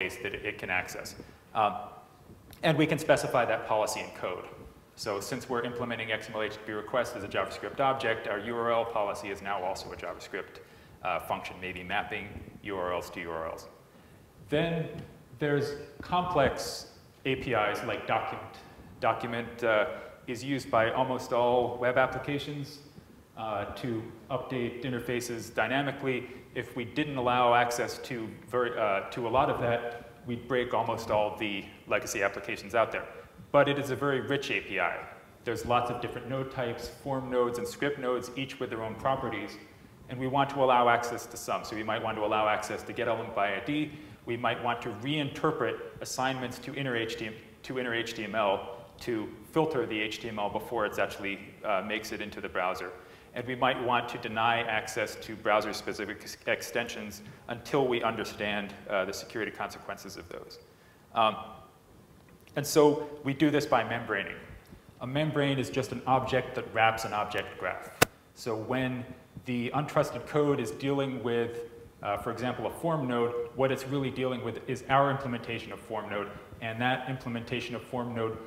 that it can access. And we can specify that policy in code. So since we're implementing XML HTTP request as a JavaScript object, our URL policy is now also a JavaScript function, maybe mapping URLs to URLs. Then there's complex APIs like document. Document is used by almost all web applications to update interfaces dynamically. If we didn't allow access to a lot of that, we'd break almost all the legacy applications out there. But it is a very rich API. There's lots of different node types, form nodes and script nodes, each with their own properties. And we want to allow access to some. So we might want to allow access to getElement by ID. We might want to reinterpret assignments to inner HTML to filter the HTML before it actually makes it into the browser. And we might want to deny access to browser-specific extensions until we understand the security consequences of those. And so we do this by membraning. A membrane is just an object that wraps an object graph. So when the untrusted code is dealing with, for example, a form node, what it's really dealing with is our implementation of form node. And that implementation of form node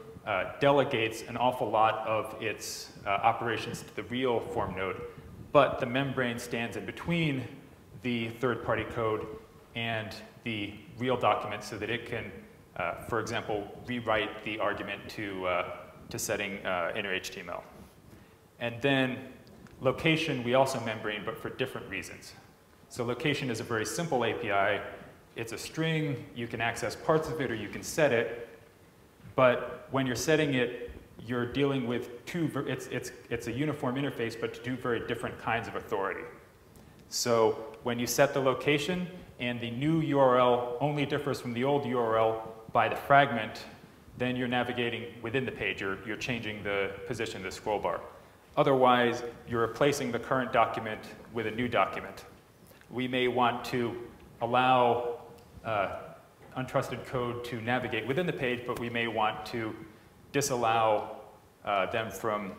delegates an awful lot of its operations to the real form node. But the membrane stands in between the third-party code and the real document so that it can, for example, rewrite the argument to setting inner HTML. And then location, we also membrane, but for different reasons. So location is a very simple API. It's a string. You can access parts of it, or you can set it. But when you're setting it, you're dealing with it's a uniform interface, but two very different kinds of authority. So when you set the location, and the new URL only differs from the old URL by the fragment, then you're navigating within the page. You're changing the position of the scroll bar. Otherwise, you're replacing the current document with a new document. We may want to allow untrusted code to navigate within the page, but we may want to disallow them from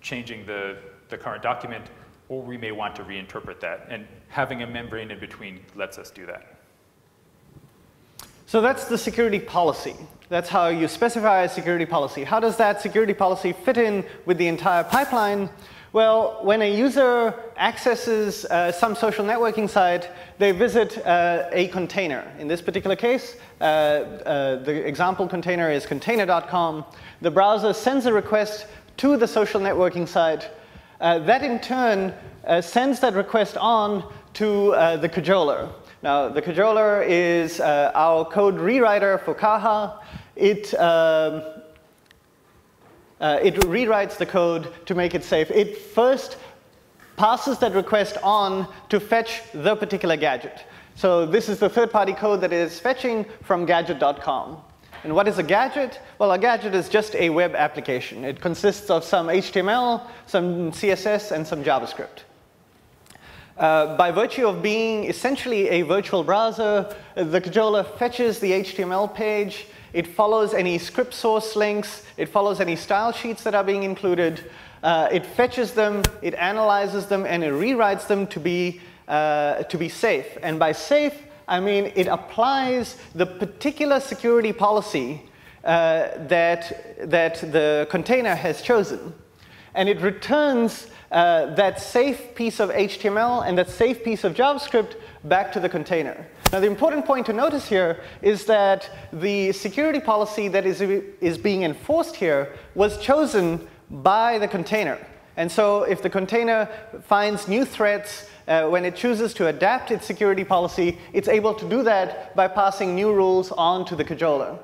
changing the current document, or we may want to reinterpret that. And having a membrane in between lets us do that. So that's the security policy. That's how you specify a security policy. How does that security policy fit in with the entire pipeline? Well, when a user accesses some social networking site, they visit a container. In this particular case, the example container is container.com. The browser sends a request to the social networking site. That, in turn, sends that request on to the cajoler. Now, the cajoler is our code rewriter for Caja. It rewrites the code to make it safe. It first passes that request on to fetch the particular gadget. So this is the third-party code that is fetching from gadget.com. And what is a gadget? Well, a gadget is just a web application. It consists of some HTML, some CSS, and some JavaScript. By virtue of being essentially a virtual browser, the cajoler fetches the HTML page. It follows any script source links. It follows any style sheets that are being included. It fetches them, it analyzes them, and it rewrites them to be safe. And by safe, I mean it applies the particular security policy that the container has chosen. And it returns that safe piece of HTML and that safe piece of JavaScript back to the container. Now, the important point to notice here is that the security policy that is being enforced here was chosen by the container. And so if the container finds new threats, when it chooses to adapt its security policy, it's able to do that by passing new rules on to the cajoler.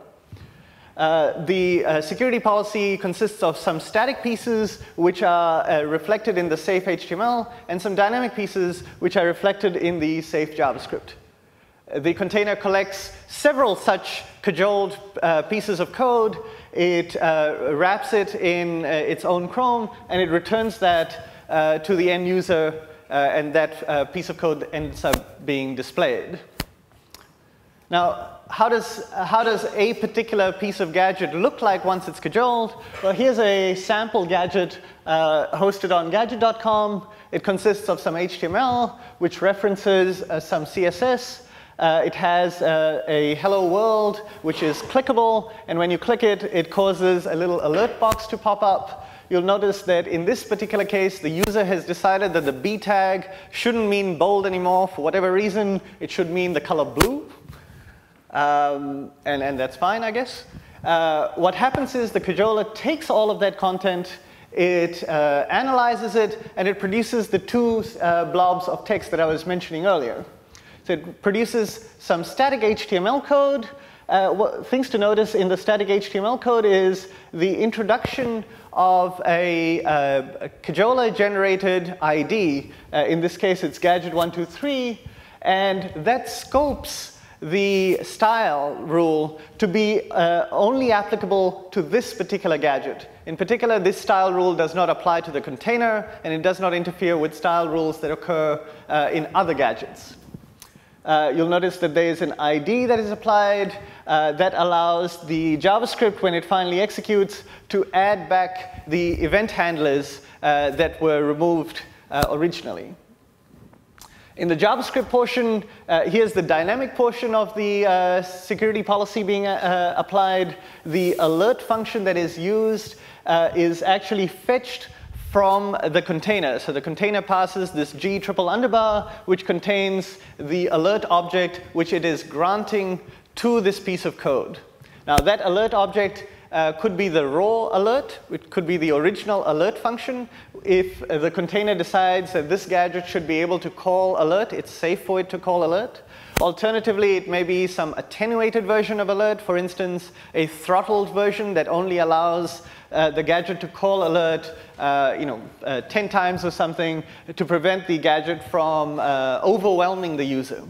The security policy consists of some static pieces which are reflected in the safe HTML and some dynamic pieces which are reflected in the safe JavaScript. The container collects several such cajoled pieces of code. It wraps it in its own Chrome, and it returns that to the end user, and that piece of code ends up being displayed. Now, how does a particular piece of gadget look like once it's cajoled? Well, here's a sample gadget hosted on gadget.com. It consists of some HTML, which references some CSS. It has a hello world, which is clickable. And when you click it, it causes a little alert box to pop up. You'll notice that in this particular case, the user has decided that the B tag shouldn't mean bold anymore. For whatever reason, it should mean the color blue. And that's fine, I guess. What happens is the cajoler takes all of that content, it analyzes it, and it produces the two blobs of text that I was mentioning earlier. So it produces some static HTML code. Things to notice in the static HTML code is the introduction of a cajoler-generated ID. In this case, it's gadget123, and that scopes the style rule to be only applicable to this particular gadget. In particular, this style rule does not apply to the container, and it does not interfere with style rules that occur in other gadgets. You'll notice that there is an ID that is applied that allows the JavaScript, when it finally executes, to add back the event handlers that were removed originally. In the JavaScript portion, here's the dynamic portion of the security policy being applied. The alert function that is used is actually fetched from the container. So the container passes this G triple underbar, which contains the alert object, which it is granting to this piece of code. Now that alert object could be the raw alert, it could be the original alert function. If the container decides that this gadget should be able to call alert, it's safe for it to call alert. Alternatively, it may be some attenuated version of alert, for instance, a throttled version that only allows the gadget to call alert 10 times or something to prevent the gadget from overwhelming the user.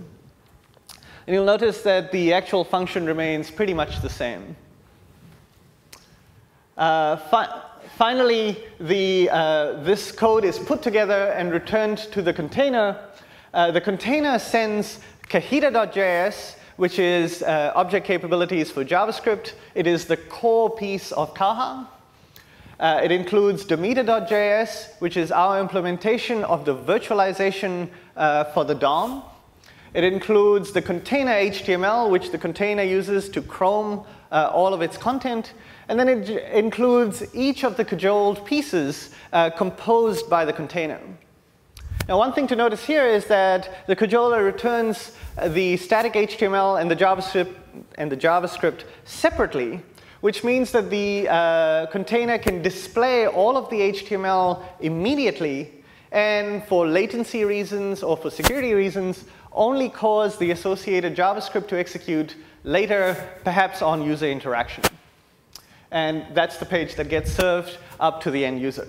And you'll notice that the actual function remains pretty much the same. Finally, this code is put together and returned to the container. The container sends kahita.js, which is object capabilities for JavaScript. It is the core piece of Kaha. It includes Demeter.js, which is our implementation of the virtualization for the DOM. It includes the container HTML, which the container uses to chrome all of its content. And then it includes each of the cajoled pieces composed by the container. Now, one thing to notice here is that the cajoler returns the static HTML and the JavaScript separately, which means that the container can display all of the HTML immediately, and for latency reasons or for security reasons, only cause the associated JavaScript to execute later, perhaps on user interaction. And that's the page that gets served up to the end user.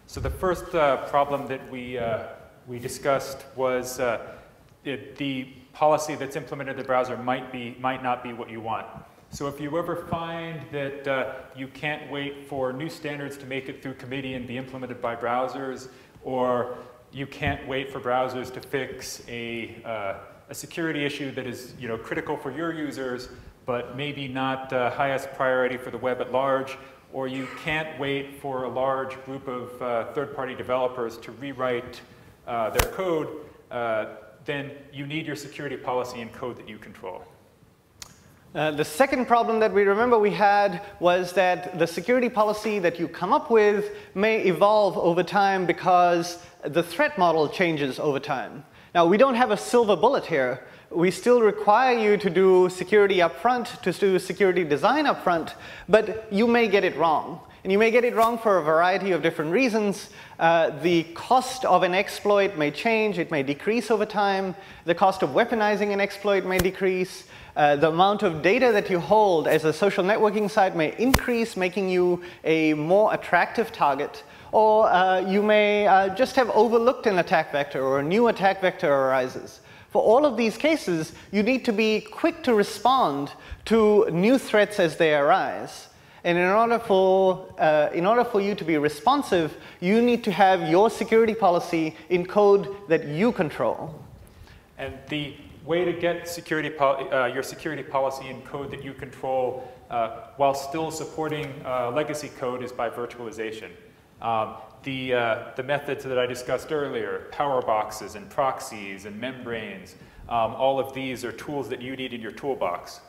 So the first problem that we discussed was the policy that's implemented in the browser might not be what you want. So if you ever find that you can't wait for new standards to make it through committee and be implemented by browsers, or you can't wait for browsers to fix a security issue that is critical for your users, but maybe not highest priority for the web at large, or you can't wait for a large group of third-party developers to rewrite their code, then you need your security policy in code that you control. The second problem that we remember we had was that the security policy that you come up with may evolve over time because the threat model changes over time. Now, we don't have a silver bullet here. We still require you to do security up front, to do security design up front, but you may get it wrong. And you may get it wrong for a variety of different reasons. The cost of an exploit may change. It may decrease over time. The cost of weaponizing an exploit may decrease. The amount of data that you hold as a social networking site may increase, making you a more attractive target. Or you may just have overlooked an attack vector, or a new attack vector arises. For all of these cases, you need to be quick to respond to new threats as they arise. And in order for you to be responsive, you need to have your security policy in code that you control. And the way to get your security policy in code that you control while still supporting legacy code is by virtualization. the methods that I discussed earlier, power boxes and proxies and membranes, all of these are tools that you need in your toolbox.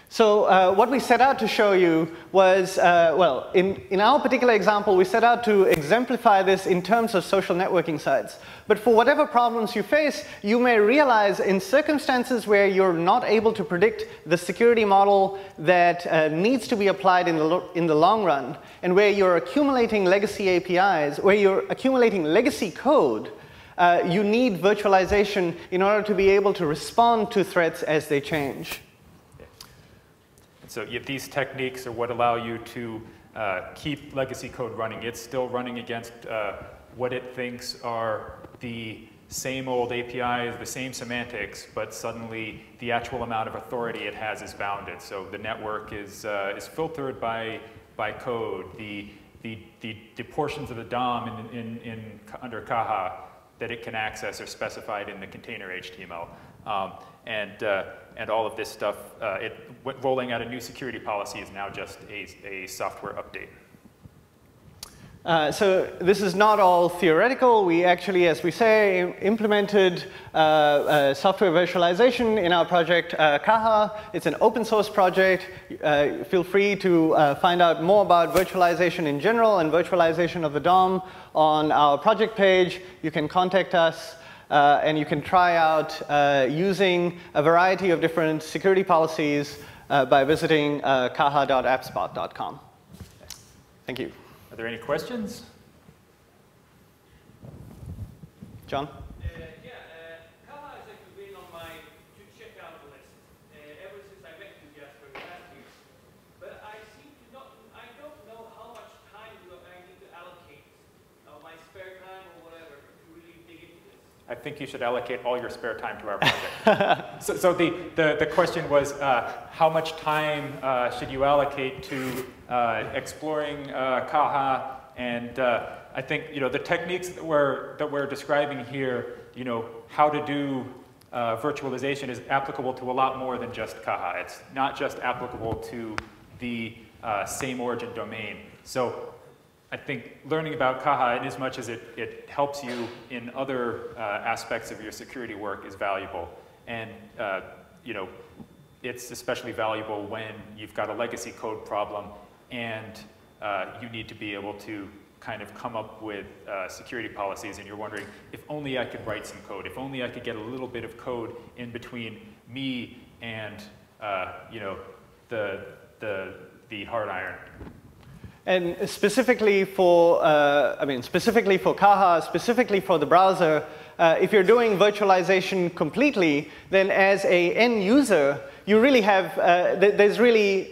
So what we set out to show you was, well, in our particular example, we set out to exemplify this in terms of social networking sites. But for whatever problems you face, you may realize in circumstances where you're not able to predict the security model that needs to be applied in the long run, and where you're accumulating legacy APIs, where you're accumulating legacy code, you need virtualization in order to be able to respond to threats as they change. So these techniques are what allow you to keep legacy code running. It's still running against what it thinks are the same old APIs, the same semantics, but suddenly the actual amount of authority it has is bounded. So the network is filtered by code. The portions of the DOM under Caja that it can access are specified in the container HTML. And all of this stuff, rolling out a new security policy is now just a software update. So this is not all theoretical. We actually, as we say, implemented software virtualization in our project Caja. It's an open source project. Feel free to find out more about virtualization in general and virtualization of the DOM on our project page. You can contact us. And you can try out using a variety of different security policies by visiting caja.appspot.com. Thank you. Are there any questions? John? Caja has actually been on my to-check-out list ever since I met you, Jasvir, last year. But I don't know how much time I need to allocate, my spare time or whatever, to really dig into this. I think you should allocate all your spare time to our project. so the question was, how much time should you allocate to exploring Caja? And I think the techniques that we're describing here, how to do virtualization is applicable to a lot more than just Caja. It's not just applicable to the same origin domain. So I think learning about Caja, in as much as it helps you in other aspects of your security work, is valuable. And it's especially valuable when you've got a legacy code problem and you need to be able to kind of come up with security policies, and you're wondering, if only I could write some code, if only I could get a little bit of code in between me and the hard iron. And specifically for, specifically for Caja, specifically for the browser, if you're doing virtualization completely, then as an end user, you really have, there's really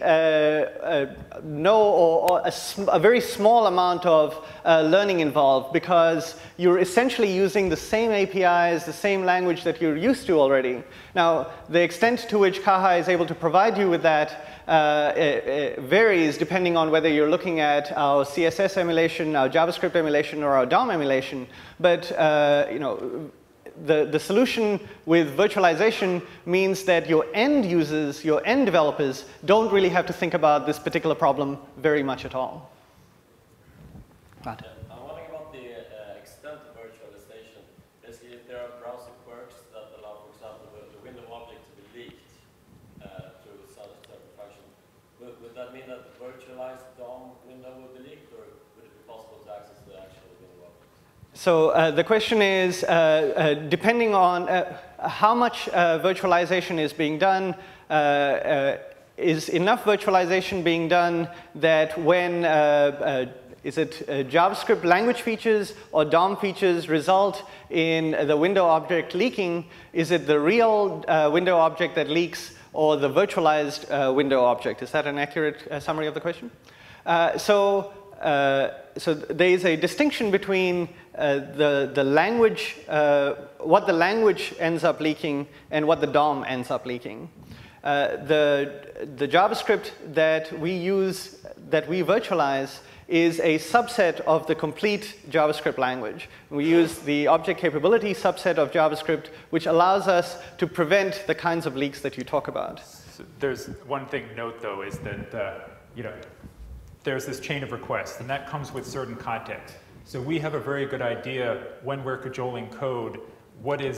no or a very small amount of learning involved, because you're essentially using the same APIs, the same language that you're used to already. Now, the extent to which Caja is able to provide you with that it varies depending on whether you're looking at our CSS emulation, our JavaScript emulation, or our DOM emulation. But the solution with virtualization means that your end users, your end developers, don't really have to think about this particular problem very much at all. I'm wondering about the extent of virtualization. Basically, if there are browser quirks that allow, for example, the window object to be leaked through certain function, would that mean that the virtualized DOM window would be leaked, or would it be possible to access the actual window object? So the question is, depending on how much virtualization is being done, is enough virtualization being done that when is it JavaScript language features or DOM features result in the window object leaking? Is it the real window object that leaks, or the virtualized window object? Is that an accurate summary of the question? So there is a distinction between the language, what the language ends up leaking, and what the DOM ends up leaking. The JavaScript that we use, that we virtualize, is a subset of the complete JavaScript language. We use the object capability subset of JavaScript, which allows us to prevent the kinds of leaks that you talk about. So there's one thing to note, though, is that there's this chain of requests, and that comes with certain context. So we have a very good idea when we're cajoling code, what is